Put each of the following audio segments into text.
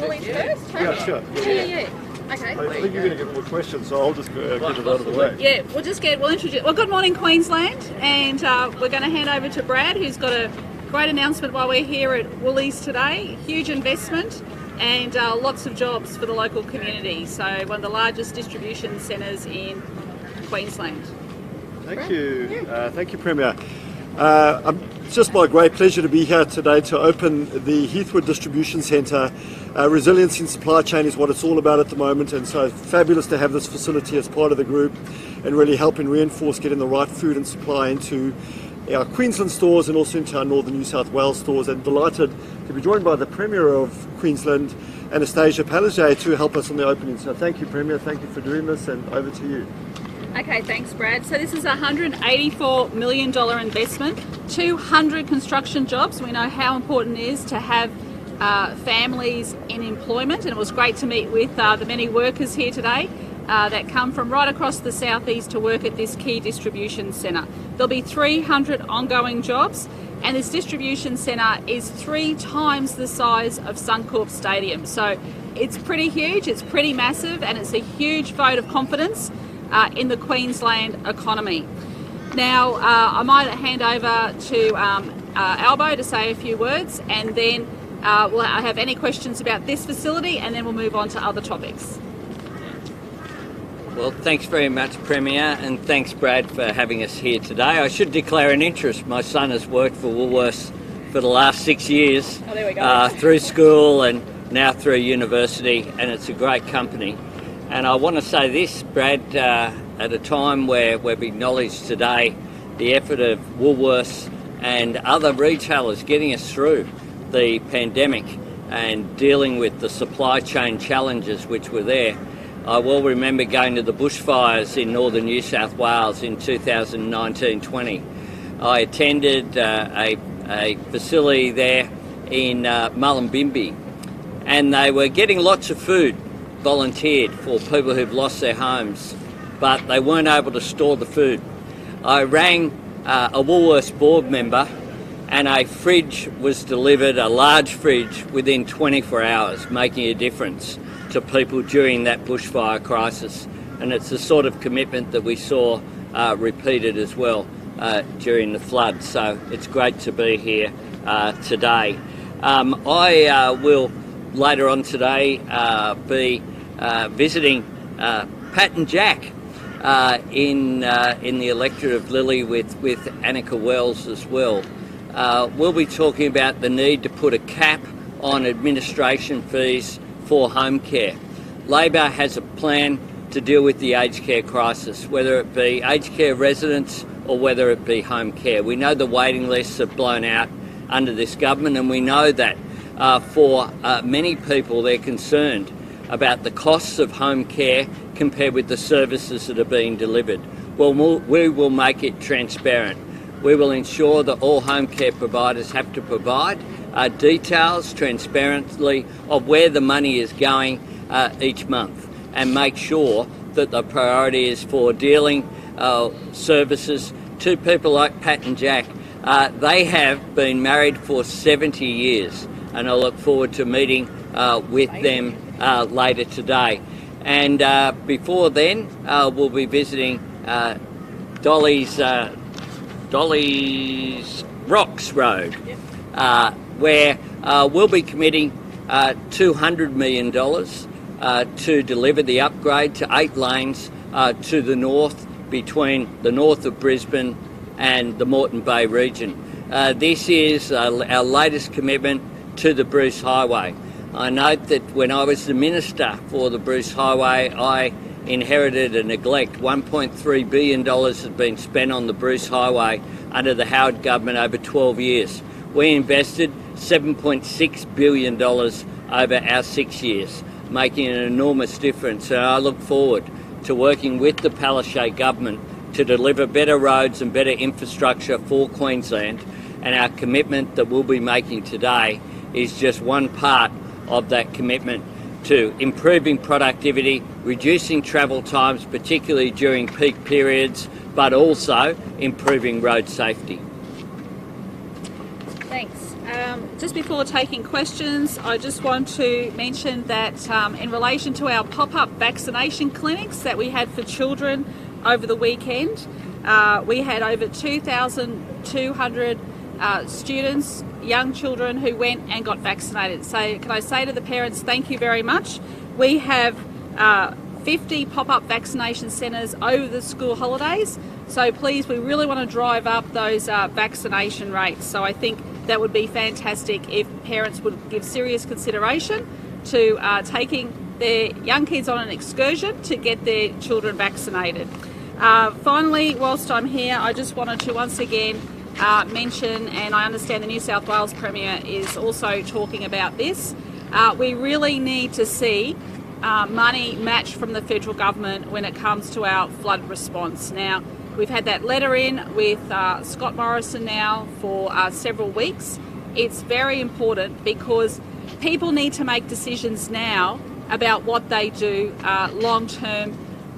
Woolies first? Yeah, sure. Yeah. Okay. I think you're going to get more questions, so I'll just get it out of the way. Yeah, we'll introduce. Well, good morning, Queensland, and we're going to hand over to Brad, who's got a great announcement while we're here at Woolies today. Huge investment and lots of jobs for the local community. So one of the largest distribution centres in Queensland. Thank you. Thank you, Premier. It's just my great pleasure to be here today to open the Heathwood Distribution Centre. Resilience in supply chain is what it's all about at the moment, and so fabulous to have this facility as part of the group and really helping reinforce getting the right food and supply into our Queensland stores and also into our northern New South Wales stores. And delighted to be joined by the Premier of Queensland, Annastacia, Palaszczuk, to help us on the opening. So thank you, Premier, thank you for doing this, and over to you. Okay, thanks, Brad. So this is a $184 million investment, 200 construction jobs. We know how important it is to have families in employment, and it was great to meet with the many workers here today that come from right across the southeast to work at this key distribution centre. There'll be 300 ongoing jobs, and this distribution centre is 3 times the size of Suncorp Stadium. So it's pretty huge, it's pretty massive, and it's a huge vote of confidence in the Queensland economy. Now, I might hand over to Albo to say a few words, and then we'll have any questions about this facility, and then we'll move on to other topics. Well, thanks very much, Premier, and thanks, Brad, for having us here today. I should declare an interest. My son has worked for Woolworths for the last 6 years, Oh, there we go. through school and now through university, and it's a great company. And I want to say this, Brad, at a time where we've acknowledged today the effort of Woolworths and other retailers getting us through the pandemic and dealing with the supply chain challenges which were there. I well remember going to the bushfires in northern New South Wales in 2019-20. I attended a facility there in Mullumbimby, and they were getting lots of food volunteered for people who've lost their homes, but they weren't able to store the food. I rang a Woolworths board member, and a fridge was delivered, a large fridge, within 24 hours, making a difference to people during that bushfire crisis. And it's the sort of commitment that we saw repeated as well during the flood. So it's great to be here today. I will later on today be visiting Pat and Jack in the electorate of Lilly with Annika Wells as well. We'll be talking about the need to put a cap on administration fees for home care. Labor has a plan to deal with the aged care crisis, whether it be aged care residents or whether it be home care. We know the waiting lists have blown out under this government, and we know that for many people they're concerned about the costs of home care compared with the services that are being delivered. Well, we will make it transparent. We will ensure that all home care providers have to provide details transparently of where the money is going each month, and make sure that the priority is for dealing services to people like Pat and Jack. They have been married for 70 years, and I look forward to meeting with them later today. And before then, we'll be visiting Dolly's Rocks Road, where we'll be committing $200 million to deliver the upgrade to 8 lanes to the north, between the north of Brisbane and the Moreton Bay region. This is our latest commitment to the Bruce Highway. I note that when I was the Minister for the Bruce Highway, I inherited a neglect. $1.3 billion had been spent on the Bruce Highway under the Howard government over 12 years. We invested $7.6 billion over our 6 years, making an enormous difference. And I look forward to working with the Palaszczuk government to deliver better roads and better infrastructure for Queensland. And our commitment that we'll be making today is just one part of that commitment to improving productivity, reducing travel times, particularly during peak periods, but also improving road safety. Thanks. Just before taking questions, I just want to mention that in relation to our pop-up vaccination clinics that we had for children over the weekend, we had over 2,200 students, young children who went and got vaccinated. So can I say to the parents, thank you very much. We have 50 pop-up vaccination centres over the school holidays. So please, we really want to drive up those vaccination rates. So I think that would be fantastic if parents would give serious consideration to taking their young kids on an excursion to get their children vaccinated. Finally, whilst I'm here, I just wanted to once again mention, and I understand the New South Wales Premier is also talking about this, we really need to see money matched from the federal government when it comes to our flood response. Now, we've had that letter in with Scott Morrison now for several weeks. It's very important because people need to make decisions now about what they do long term,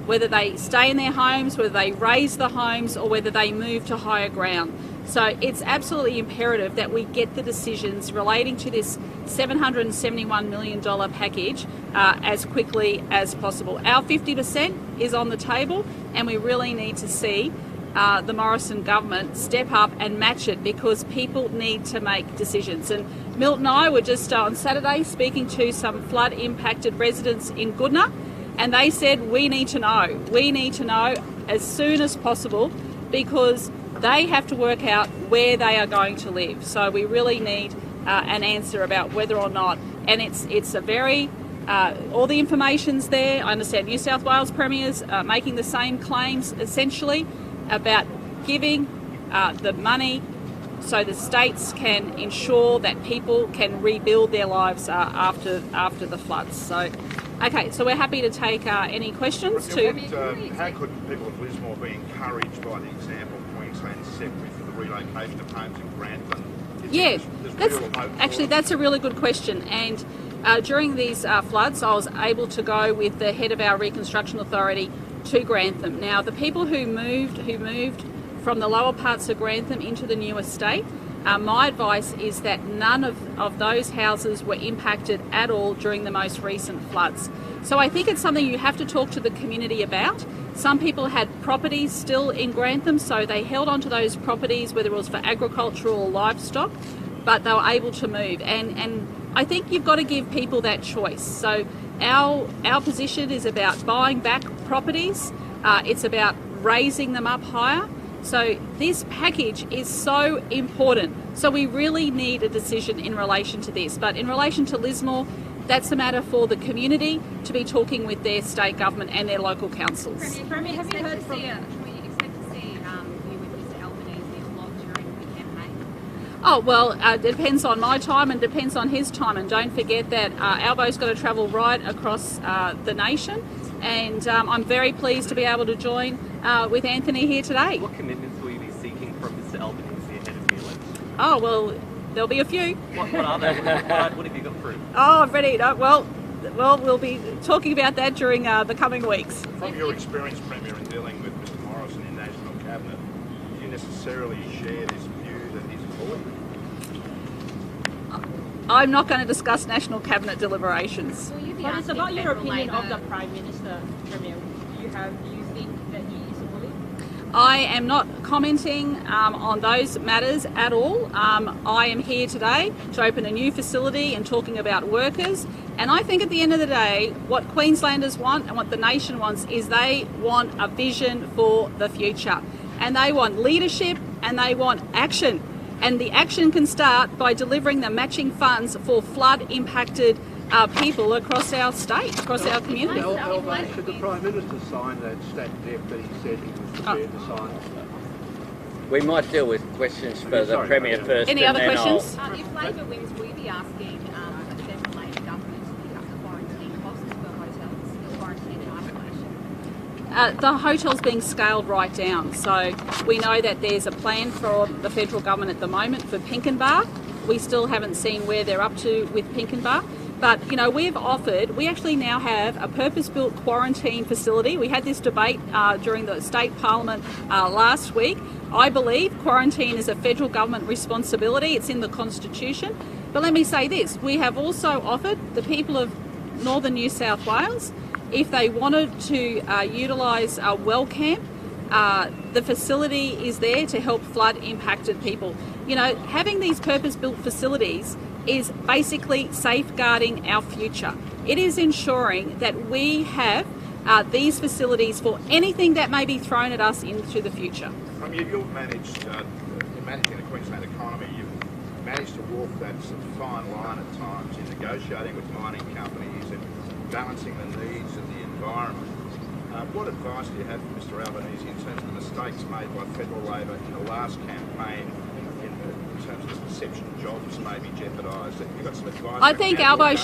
whether they stay in their homes, whether they raise the homes, or whether they move to higher ground. So it's absolutely imperative that we get the decisions relating to this $771 million package as quickly as possible. Our 50% is on the table, and we really need to see the Morrison government step up and match it, because people need to make decisions. And Milton and I were just on Saturday speaking to some flood impacted residents in Goodna, and they said we need to know. We need to know as soon as possible, because they have to work out where they are going to live. So we really need an answer about whether or not, and it's a very, all the information's there. I understand New South Wales Premier's making the same claims essentially about giving the money so the states can ensure that people can rebuild their lives after the floods. So, okay, so we're happy to take any questions. How could people of Lismore be encouraged by the example Queensland set with the relocation of homes in Grantham? Yeah, that's a really good question. And during these floods, I was able to go with the head of our Reconstruction Authority to Grantham. Now, the people who moved from the lower parts of Grantham into the new estate, my advice is that none of those houses were impacted at all during the most recent floods. So I think it's something you have to talk to the community about. Some people had properties still in Grantham, so they held on to those properties, whether it was for agricultural or livestock, but they were able to move. And I think you've got to give people that choice. So our position is about buying back properties. It's about raising them up higher. So this package is so important. So we really need a decision in relation to this. But in relation to Lismore, that's a matter for the community to be talking with their state government and their local councils. Premier, have you heard from... Can we expect to see you with Mr Albanese a lot during the campaign? Oh, well, it depends on my time and depends on his time. And don't forget that Albo's got to travel right across the nation. And I'm very pleased to be able to join with Anthony here today. What commitments will you be seeking from Mr Albanese ahead of the election? Oh, well, there'll be a few. What are they? What have you got through? Oh, I'm ready. Well, we'll be talking about that during the coming weeks. From your experience, Premier, in dealing with Mr Morrison in National Cabinet, do you necessarily share this view that he's bullying? I'm not going to discuss National Cabinet deliberations. Will you be But it's asking about your federal opinion of Labor- the Prime Minister, Premier. Do you think that he is a bully? I am not commenting on those matters at all. I am here today to open a new facility and talking about workers. And I think at the end of the day, what Queenslanders want and what the nation wants is they want a vision for the future. And they want leadership and they want action. And the action can start by delivering the matching funds for flood-impacted people across our state, across our community. Should the Prime Minister sign that stat def that he said he was prepared to sign? We might deal with questions for the Sorry, Premier yeah. first. Any and other then questions? If Labor wins, will you be asking the federal Labor government to pick up the quarantine costs for hotels, the quarantine and isolation? The hotel's being scaled right down. So we know that there's a plan for the federal government at the moment for Pinkenbar. We still haven't seen where they're up to with Pinkenbar. But, you know, we actually now have a purpose-built quarantine facility. We had this debate during the state parliament last week. I believe quarantine is a federal government responsibility. It's in the Constitution. But let me say this, we have also offered the people of northern New South Wales, if they wanted to utilise a well camp, the facility is there to help flood impacted people. You know, having these purpose-built facilities is basically safeguarding our future. It is ensuring that we have these facilities for anything that may be thrown at us into the future. You've managed, in managing the Queensland economy, you've managed to walk that sort of fine line at times in negotiating with mining companies and balancing the needs of the environment. What advice do you have for Mr Albanese in terms of the mistakes made by federal Labor in the last campaign in terms of the perception jobs may be jeopardised? Have you got some advice? I think Albo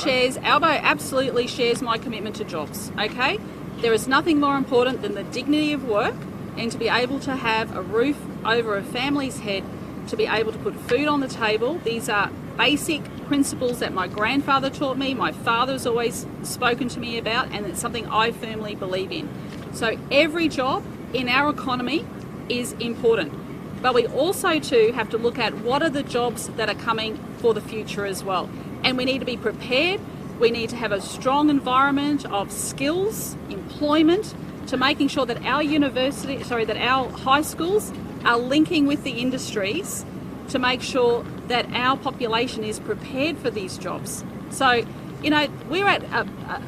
absolutely shares my commitment to jobs, okay? There is nothing more important than the dignity of work and to be able to have a roof over a family's head, to be able to put food on the table. These are basic principles that my grandfather taught me, my father's always spoken to me about, and it's something I firmly believe in. So every job in our economy is important. But we also too have to look at what are the jobs that are coming for the future as well. And we need to be prepared. We need to have a strong environment of skills, employment, to making sure that our high schools are linking with the industries to make sure that our population is prepared for these jobs. So, you know, we're at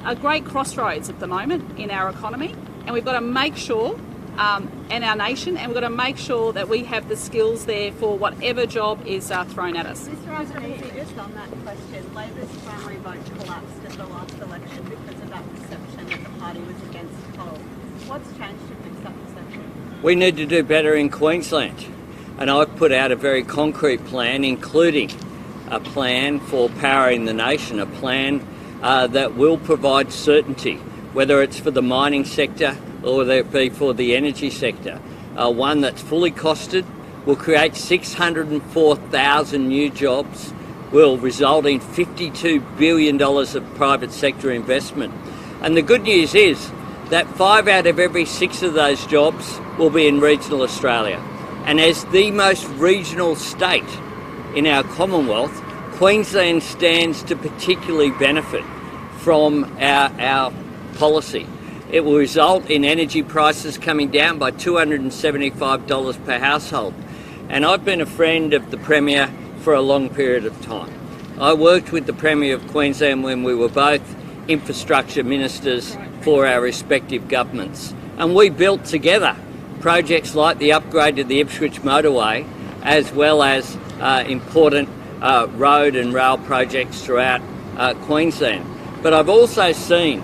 a great crossroads at the moment in our economy, and we've got to make sure, and our nation, and we've got to make sure that we have the skills there for whatever job is thrown at us. Mr Albanese, just on that question, Labor's primary vote collapsed at the last election because of that perception that the party was against coal. What's changed to fix that perception? We need to do better in Queensland, and I've put out a very concrete plan, including a plan for powering the nation, a plan that will provide certainty, whether it's for the mining sector or whether it be for the energy sector. One that's fully costed, will create 604,000 new jobs, will result in $52 billion of private sector investment. And the good news is that 5 out of every 6 of those jobs will be in regional Australia. And as the most regional state in our Commonwealth, Queensland stands to particularly benefit from our policy. It will result in energy prices coming down by $275 per household. And I've been a friend of the Premier for a long period of time. I worked with the Premier of Queensland when we were both infrastructure ministers for our respective governments. And we built together projects like the upgrade of the Ipswich motorway, as well as important road and rail projects throughout Queensland. But I've also seen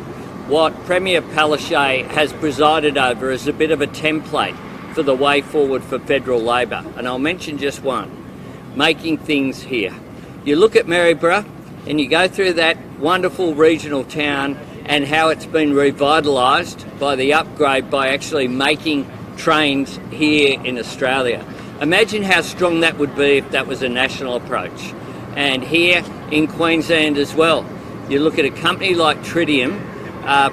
what Premier Palaszczuk has presided over as a bit of a template for the way forward for federal Labor. And I'll mention just one, making things here. You look at Maryborough and you go through that wonderful regional town and how it's been revitalised by the upgrade by actually making trains here in Australia. Imagine how strong that would be if that was a national approach. And here in Queensland as well, you look at a company like Tritium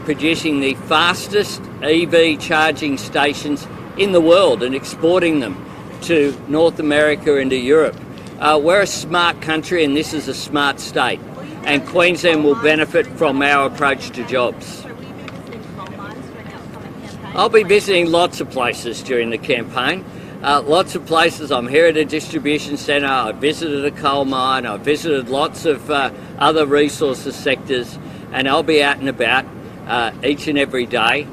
producing the fastest EV charging stations in the world and exporting them to North America and to Europe. We're a smart country and this is a smart state, and Queensland will benefit from our approach to jobs. I'll be visiting lots of places during the campaign. Lots of places. I'm here at a distribution centre, I visited a coal mine, I visited lots of other resources sectors, and I'll be out and about each and every day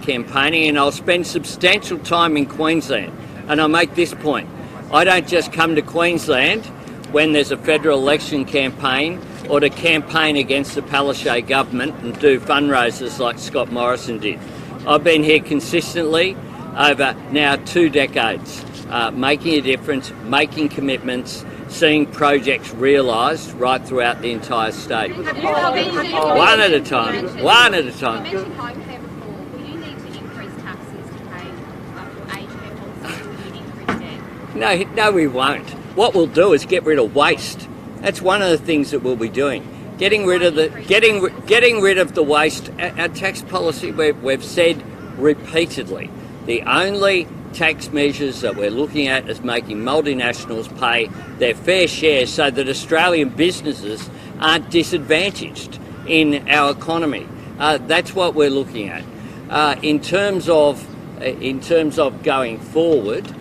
campaigning, and I'll spend substantial time in Queensland. And I'll make this point, I don't just come to Queensland when there's a federal election campaign or to campaign against the Palaszczuk government and do fundraisers like Scott Morrison did. I've been here consistently over now 2 decades, making a difference, making commitments, seeing projects realised right throughout the entire state. One at a time, one at a time. You mentioned home care before. Will you need to increase taxes to pay for aged care policies? Will you increase debt? No, we won't. What we'll do is get rid of waste. That's one of the things that we'll be doing. getting rid of the waste. Our tax policy, we've said repeatedly, the only tax measures that we're looking at is making multinationals pay their fair share so that Australian businesses aren't disadvantaged in our economy. That's what we're looking at. In terms of going forward,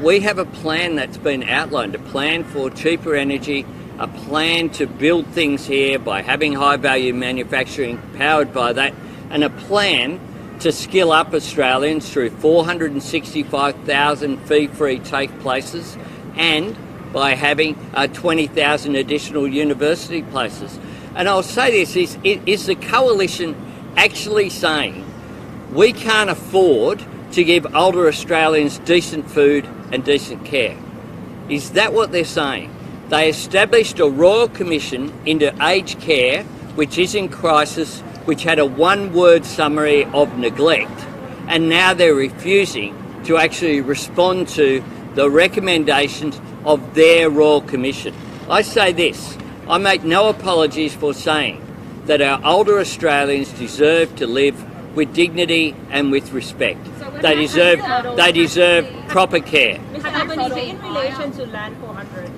we have a plan that's been outlined, a plan for cheaper energy, a plan to build things here by having high-value manufacturing powered by that, and a plan to skill up Australians through 465,000 fee-free TAFE places and by having 20,000 additional university places. And I'll say this, is the coalition actually saying we can't afford to give older Australians decent food and decent care? Is that what they're saying? They established a royal commission into aged care, which is in crisis, which had a one-word summary of neglect, and now they're refusing to actually respond to the recommendations of their royal commission. I say this, I make no apologies for saying that our older Australians deserve to live with dignity and with respect. They deserve proper care. Mr. Albanese, in relation to Land 400,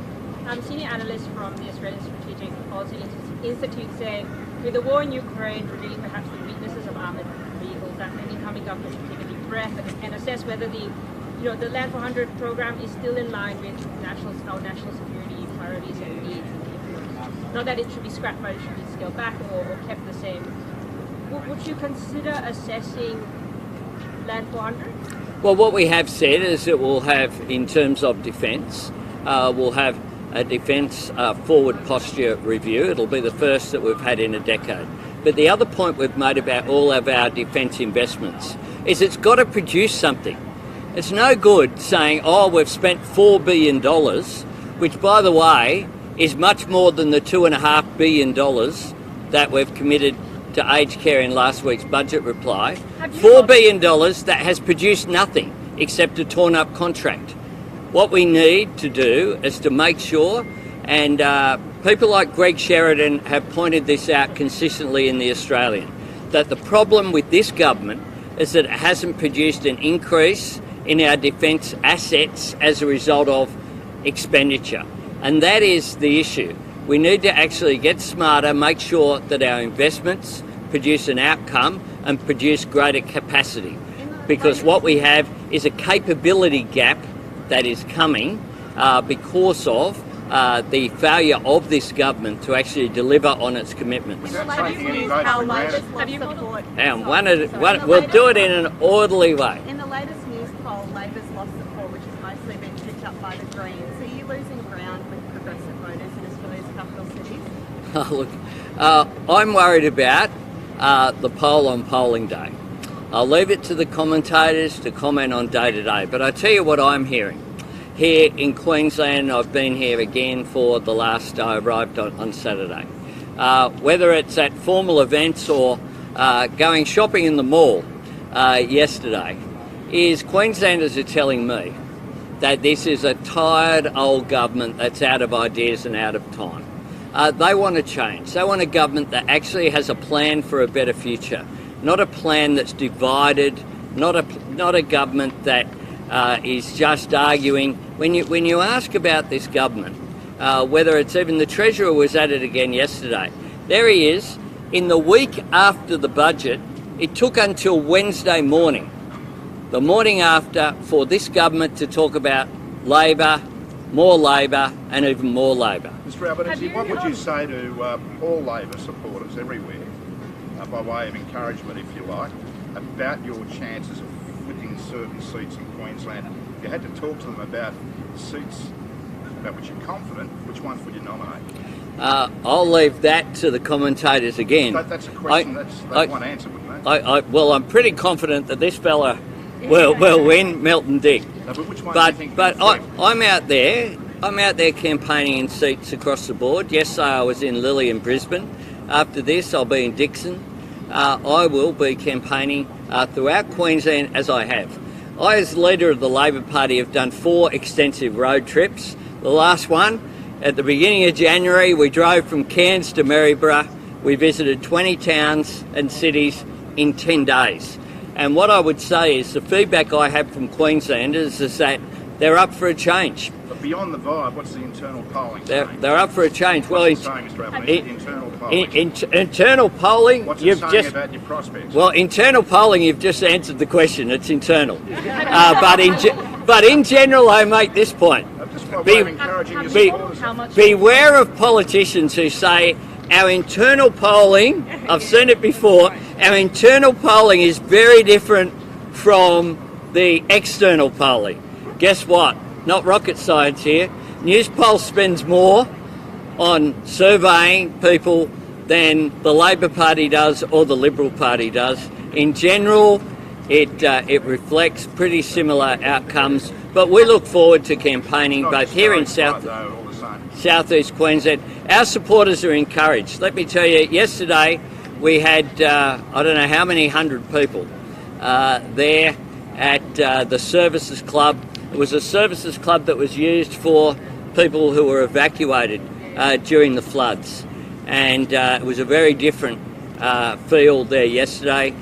senior analysts from the Australian Strategic Policy Institute say, with the war in Ukraine revealing perhaps the weaknesses of armoured vehicles, that the incoming government should take a deep breath and assess whether the Land 400 program is still in line with our national security priorities and needs. Not that it should be scrapped, but it should be scaled back or kept the same. Would you consider assessing Land 400? Well, what we have said is that we'll have, in terms of defence, we'll have a defence forward posture review. It'll be the first that we've had in a decade. But the other point we've made about all of our defence investments is it's got to produce something. It's no good saying, oh, we've spent $4 billion, which, by the way, is much more than the $2.5 billion that we've committed to aged care in last week's budget reply. $4 billion that has produced nothing except a torn-up contract. What we need to do is to make sure, and people like Greg Sheridan have pointed this out consistently in The Australian, that the problem with this government is that it hasn't produced an increase in our defence assets as a result of expenditure. And that is the issue. We need to actually get smarter, make sure that our investments produce an outcome and produce greater capacity. Because what we have is a capability gap that is coming because of the failure of this government to actually deliver on its commitments. We'll do it in an orderly way. In the latest news poll, Labor's lost support, which has mostly been picked up by the Greens. Are you losing ground with progressive voters in Australia's capital cities? Look, I'm worried about the poll on polling day. I'll leave it to the commentators to comment on day to day, but I tell you what I'm hearing. Here in Queensland, I've been here again for the last, I arrived on Saturday. Whether it's at formal events or going shopping in the mall yesterday, is Queenslanders are telling me that this is a tired old government that's out of ideas and out of time. They want to change. They want a government that actually has a plan for a better future, not a plan that's divided, not a government that is just arguing. When you ask about this government, whether it's even the Treasurer was at it again yesterday, there he is. In the week after the budget, it took until Wednesday morning, the morning after, for this government to talk about Labor, more Labor and even more Labor. Mr Albanese, what would you say to all Labor supporters everywhere, by way of encouragement if you like, about your chances of winning certain seats in Queensland? If you had to talk to them about seats about which you're confident, which ones would you nominate? I'll leave that to the commentators again. That's a question, that's one answer, wouldn't it? Well, I'm pretty confident that this fella will win, Milton Dick. No, but which one but do you think but you'll win? I'm out there campaigning in seats across the board. Yesterday I was in Lily and Brisbane. After this I'll be in Dixon. I will be campaigning throughout Queensland as I have. I, as leader of the Labor Party, have done 4 extensive road trips. The last one At the beginning of January, we drove from Cairns to Maryborough. We visited 20 towns and cities in 10 days. And what I would say is the feedback I have from Queenslanders is that they're up for a change. But beyond the vibe, what's the internal polling They're saying? up for a change. What's it saying, Mr. Albanese? Internal polling. Internal polling, What's you've it saying just... about your prospects? Well, internal polling, you've just answered the question. It's internal. But in general, I make this point. Just by way of encouraging your supporters. Beware of politicians who say our internal polling, I've seen it before, our internal polling is very different from the external polling. Guess what? Not rocket science here. Newspulse spends more on surveying people than the Labor Party does or the Liberal Party does. In general, it reflects pretty similar outcomes, but we look forward to campaigning both here in Southeast Queensland. Our supporters are encouraged. Let me tell you, yesterday we had I don't know how many hundred people there at the Services Club. It was a services club that was used for people who were evacuated during the floods, and it was a very different feel there yesterday.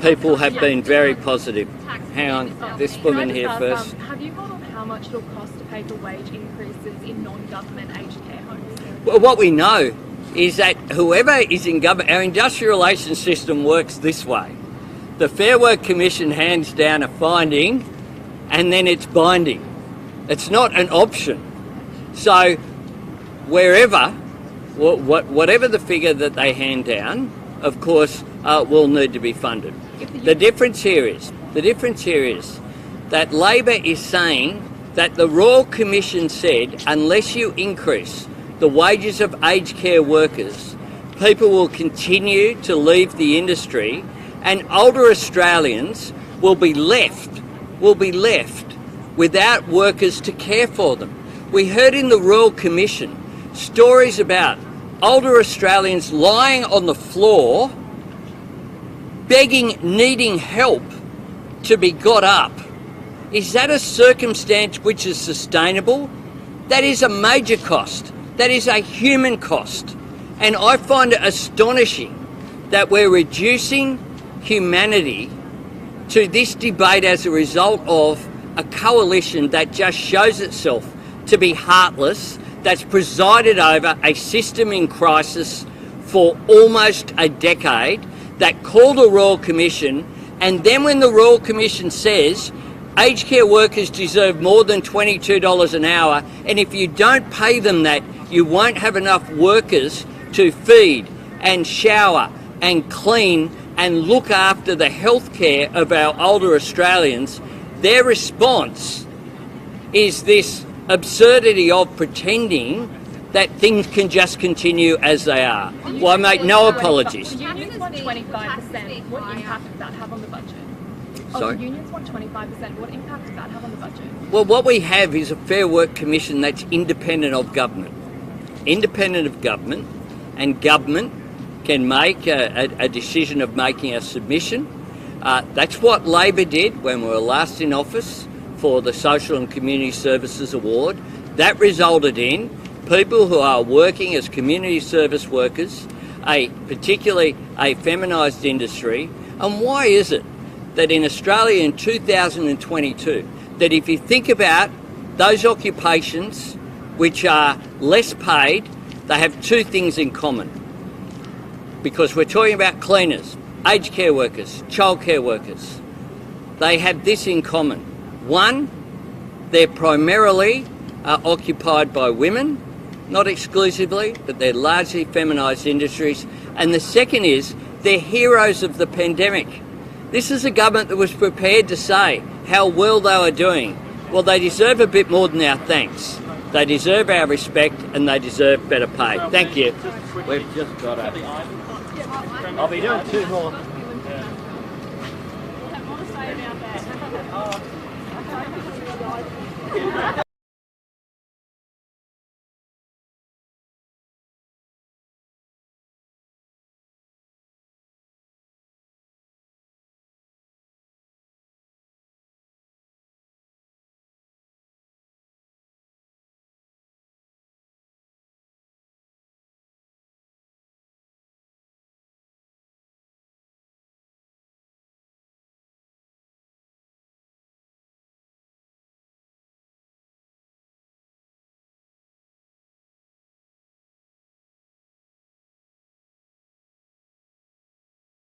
People have been very positive. Hang on, this woman here first. Have you got on how much it'll cost to pay for wage increases in non-government aged care homes? Well, what we know is that whoever is in government, our industrial relations system works this way. The Fair Work Commission hands down a finding and then it's binding. It's not an option. So wherever, whatever the figure that they hand down, of course, will need to be funded. The difference here is that Labor is saying that the Royal Commission said unless you increase the wages of aged care workers, people will continue to leave the industry and older Australians will be left without workers to care for them. We heard in the Royal Commission stories about older Australians lying on the floor, begging, needing help to be got up. Is that a circumstance which is sustainable? That is a major cost. That is a human cost. And I find it astonishing that we're reducing humanity to this debate as a result of a coalition that just shows itself to be heartless, that's presided over a system in crisis for almost a decade, that called a Royal Commission, and then when the Royal Commission says aged care workers deserve more than $22 an hour, and if you don't pay them that, you won't have enough workers to feed and shower and clean and look after the health care of our older Australians, their response is this absurdity of pretending that things can just continue as they are. Well, I make no apologies. The unions want 25%. What impact would that have on the budget? Sorry? The unions want 25%. What impact would that have on the budget? Well, what we have is a Fair Work Commission that's independent of government. Independent of government, and government can make a decision of making a submission. That's what Labor did when we were last in office for the Social and Community Services Award. That resulted in people who are working as community service workers, particularly a feminised industry. And why is it that in Australia in 2022, that if you think about those occupations which are less paid, they have two things in common. Because we're talking about cleaners, aged care workers, childcare workers. They have this in common. One, they're primarily occupied by women, not exclusively, but they're largely feminised industries. And the second is, they're heroes of the pandemic. This is a government that was prepared to say how well they were doing. Well, they deserve a bit more than our thanks. They deserve our respect and they deserve better pay. Thank you. We've just got I'll be doing two more.